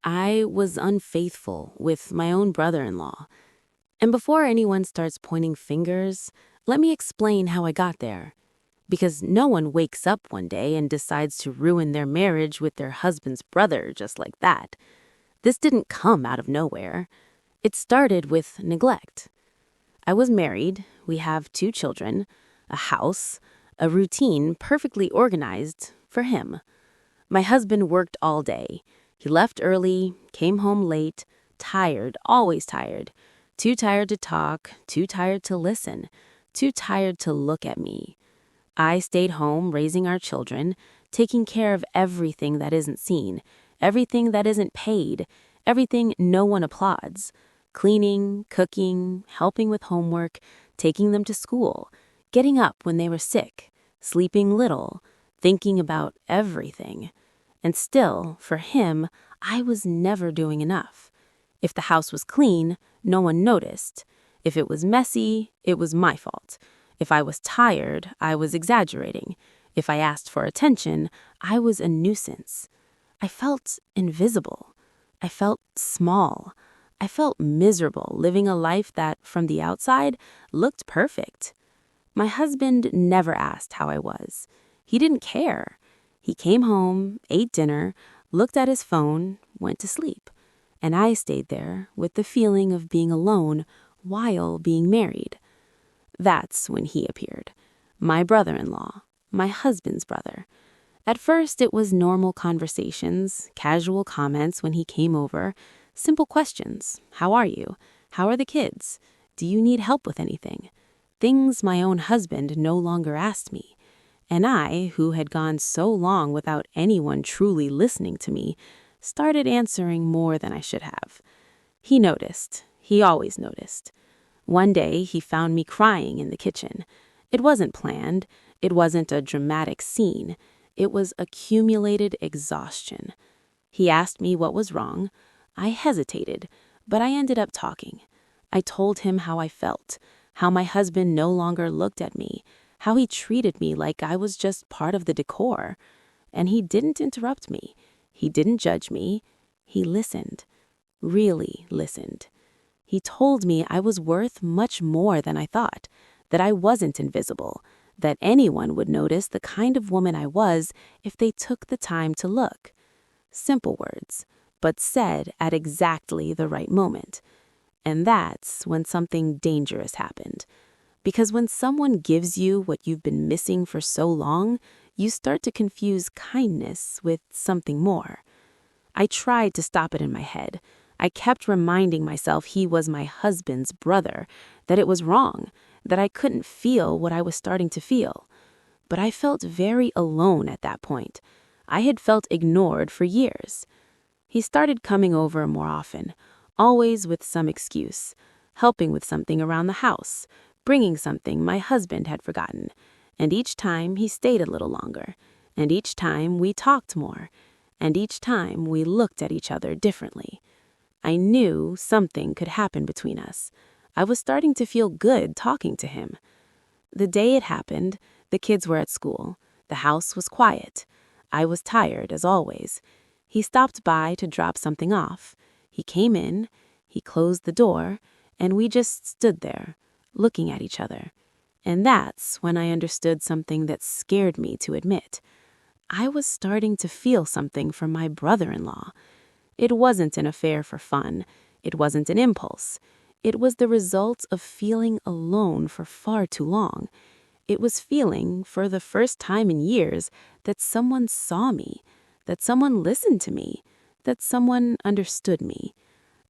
I was unfaithful with my own brother-in-law. And before anyone starts pointing fingers, let me explain how I got there. Because no one wakes up one day and decides to ruin their marriage with their husband's brother just like that. This didn't come out of nowhere. It started with neglect. I was married, we have 2 children, a house, a routine perfectly organized for him. My husband worked all day. He left early, came home late, tired, always tired. Too tired to talk, too tired to listen, too tired to look at me. I stayed home raising our children, taking care of everything that isn't seen, everything that isn't paid, everything no one applauds. Cleaning, cooking, helping with homework, taking them to school, getting up when they were sick, sleeping little, thinking about everything. And still, for him, I was never doing enough. If the house was clean, no one noticed. If it was messy, it was my fault. If I was tired, I was exaggerating. If I asked for attention, I was a nuisance. I felt invisible. I felt small. I felt miserable living a life that, from the outside, looked perfect. My husband never asked how I was. He didn't care. He came home, ate dinner, looked at his phone, went to sleep. And I stayed there with the feeling of being alone while being married. That's when he appeared. My brother-in-law, my husband's brother. At first, it was normal conversations, casual comments when he came over, simple questions. How are you? How are the kids? Do you need help with anything? Things my own husband no longer asked me. And I, who had gone so long without anyone truly listening to me, started answering more than I should have. He noticed. He always noticed. One day, he found me crying in the kitchen. It wasn't planned. It wasn't a dramatic scene. It was accumulated exhaustion. He asked me what was wrong. I hesitated, but I ended up talking. I told him how I felt, how my husband no longer looked at me, how he treated me like I was just part of the decor. And he didn't interrupt me. He didn't judge me. He listened, really listened. He told me I was worth much more than I thought, that I wasn't invisible, that anyone would notice the kind of woman I was if they took the time to look. Simple words, but said at exactly the right moment. And that's when something dangerous happened. Because when someone gives you what you've been missing for so long, you start to confuse kindness with something more. I tried to stop it in my head. I kept reminding myself he was my husband's brother, that it was wrong, that I couldn't feel what I was starting to feel. But I felt very alone at that point. I had felt ignored for years. He started coming over more often, always with some excuse, helping with something around the house, bringing something my husband had forgotten. And each time he stayed a little longer, and each time we talked more, and each time we looked at each other differently. I knew something could happen between us. I was starting to feel good talking to him. The day it happened, the kids were at school. The house was quiet. I was tired, as always. He stopped by to drop something off. He came in, he closed the door, and we just stood there, looking at each other. And that's when I understood something that scared me to admit. I was starting to feel something for my brother-in-law. It wasn't an affair for fun. It wasn't an impulse. It was the result of feeling alone for far too long. It was feeling, for the first time in years, that someone saw me, that someone listened to me, that someone understood me.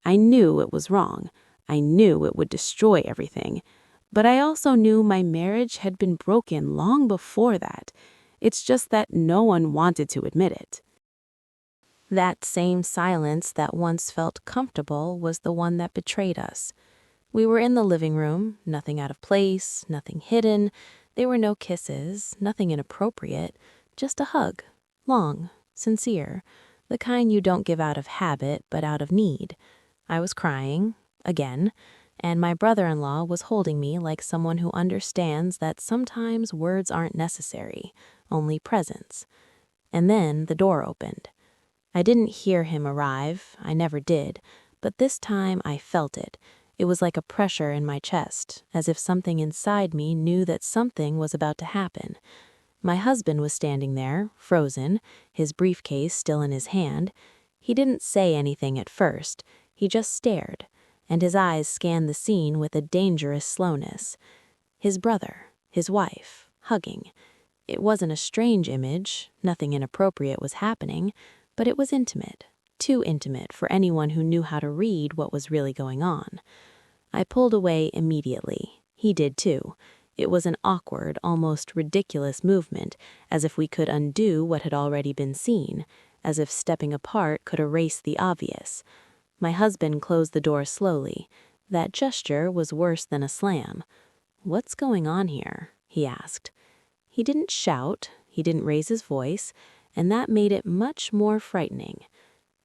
I knew it was wrong. I knew it would destroy everything. But I also knew my marriage had been broken long before that. It's just that no one wanted to admit it. That same silence that once felt comfortable was the one that betrayed us. We were in the living room, nothing out of place, nothing hidden. There were no kisses, nothing inappropriate, just a hug, long, sincere, the kind you don't give out of habit but out of need. I was crying, again, and my brother-in-law was holding me like someone who understands that sometimes words aren't necessary, only presence. And then the door opened. I didn't hear him arrive, I never did, but this time I felt it. It was like a pressure in my chest, as if something inside me knew that something was about to happen. My husband was standing there, frozen, his briefcase still in his hand. He didn't say anything at first, he just stared, and his eyes scanned the scene with a dangerous slowness. His brother, his wife, hugging. It wasn't a strange image, nothing inappropriate was happening, but it was intimate, too intimate for anyone who knew how to read what was really going on. I pulled away immediately. He did too. It was an awkward, almost ridiculous movement, as if we could undo what had already been seen, as if stepping apart could erase the obvious. My husband closed the door slowly. That gesture was worse than a slam. "What's going on here?" he asked. He didn't shout, he didn't raise his voice, and that made it much more frightening.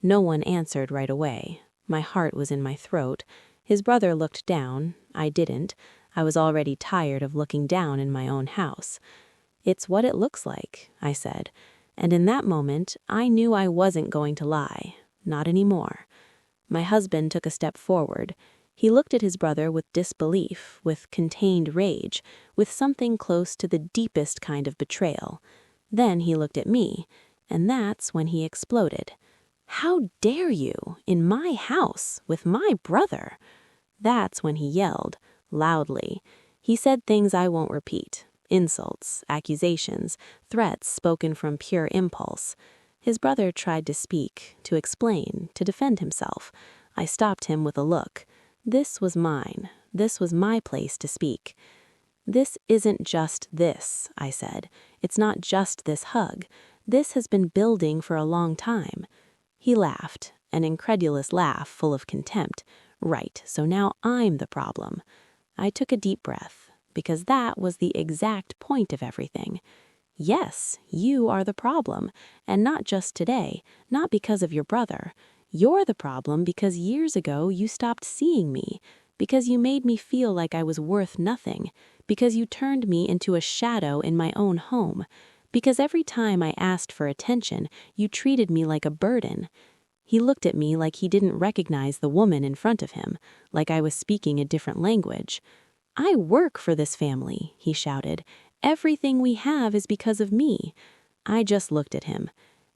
No one answered right away. My heart was in my throat. His brother looked down. I didn't. I was already tired of looking down in my own house. "It's what it looks like," I said. And in that moment, I knew I wasn't going to lie. Not anymore. My husband took a step forward. He looked at his brother with disbelief, with contained rage, with something close to the deepest kind of betrayal. Then he looked at me, and that's when he exploded. "How dare you, in my house, with my brother?" That's when he yelled, loudly. He said things I won't repeat. Insults, accusations, threats spoken from pure impulse. His brother tried to speak, to explain, to defend himself. I stopped him with a look. This was mine. This was my place to speak. "This isn't just this," I said. "It's not just this hug. This has been building for a long time." He laughed, an incredulous laugh full of contempt. "Right, so now I'm the problem." I took a deep breath, because that was the exact point of everything. Yes, you are the problem, and not just today, not because of your brother. You're the problem because years ago you stopped seeing me, because you made me feel like I was worth nothing, because you turned me into a shadow in my own home, because every time I asked for attention, you treated me like a burden. He looked at me like he didn't recognize the woman in front of him, like I was speaking a different language. "I work for this family," he shouted. "Everything we have is because of me." I just looked at him.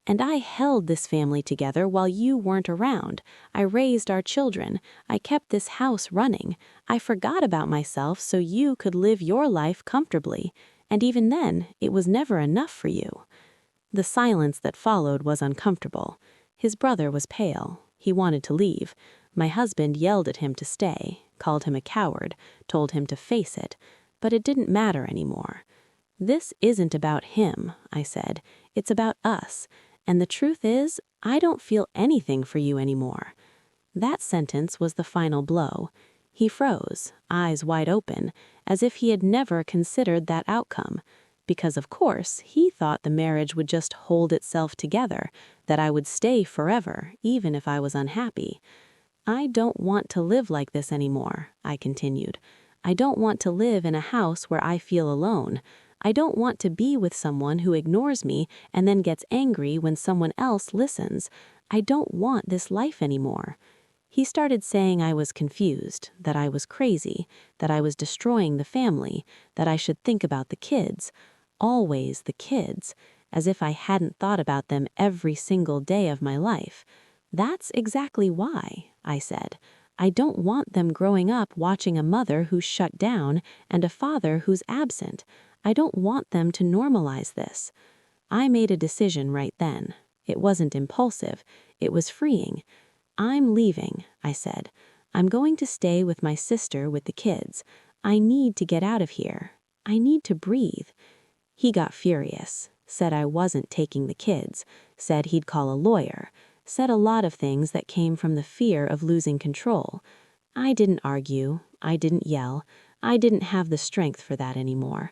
"And I held this family together while you weren't around. I raised our children. I kept this house running. I forgot about myself so you could live your life comfortably. And even then, it was never enough for you." The silence that followed was uncomfortable. His brother was pale. He wanted to leave. My husband yelled at him to stay, called him a coward, told him to face it. But it didn't matter anymore. "This isn't about him," I said. "It's about us. And the truth is, I don't feel anything for you anymore." That sentence was the final blow. He froze, eyes wide open, as if he had never considered that outcome. Because, of course, he thought the marriage would just hold itself together, that I would stay forever, even if I was unhappy. "I don't want to live like this anymore," I continued. "I don't want to live in a house where I feel alone. I don't want to be with someone who ignores me and then gets angry when someone else listens. I don't want this life anymore." He started saying I was confused, that I was crazy, that I was destroying the family, that I should think about the kids. Always the kids, as if I hadn't thought about them every single day of my life. "That's exactly why," I said. "I don't want them growing up watching a mother who's shut down and a father who's absent. I don't want them to normalize this." I made a decision right then. It wasn't impulsive. It was freeing. "I'm leaving," I said. "I'm going to stay with my sister with the kids. I need to get out of here. I need to breathe." He got furious, said I wasn't taking the kids, said he'd call a lawyer, said a lot of things that came from the fear of losing control. I didn't argue. I didn't yell. I didn't have the strength for that anymore.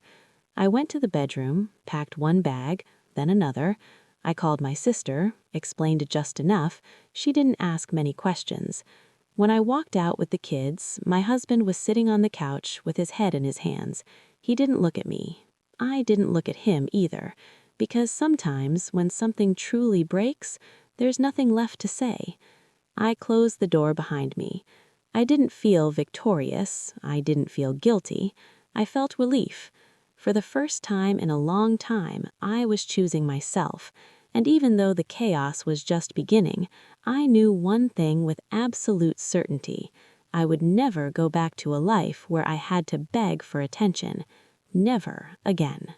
I went to the bedroom, packed one bag, then another. I called my sister, explained just enough. She didn't ask many questions. When I walked out with the kids, my husband was sitting on the couch with his head in his hands. He didn't look at me. I didn't look at him either, because sometimes when something truly breaks, there's nothing left to say. I closed the door behind me. I didn't feel victorious. I didn't feel guilty. I felt relief. For the first time in a long time, I was choosing myself. And even though the chaos was just beginning, I knew one thing with absolute certainty. I would never go back to a life where I had to beg for attention. Never again.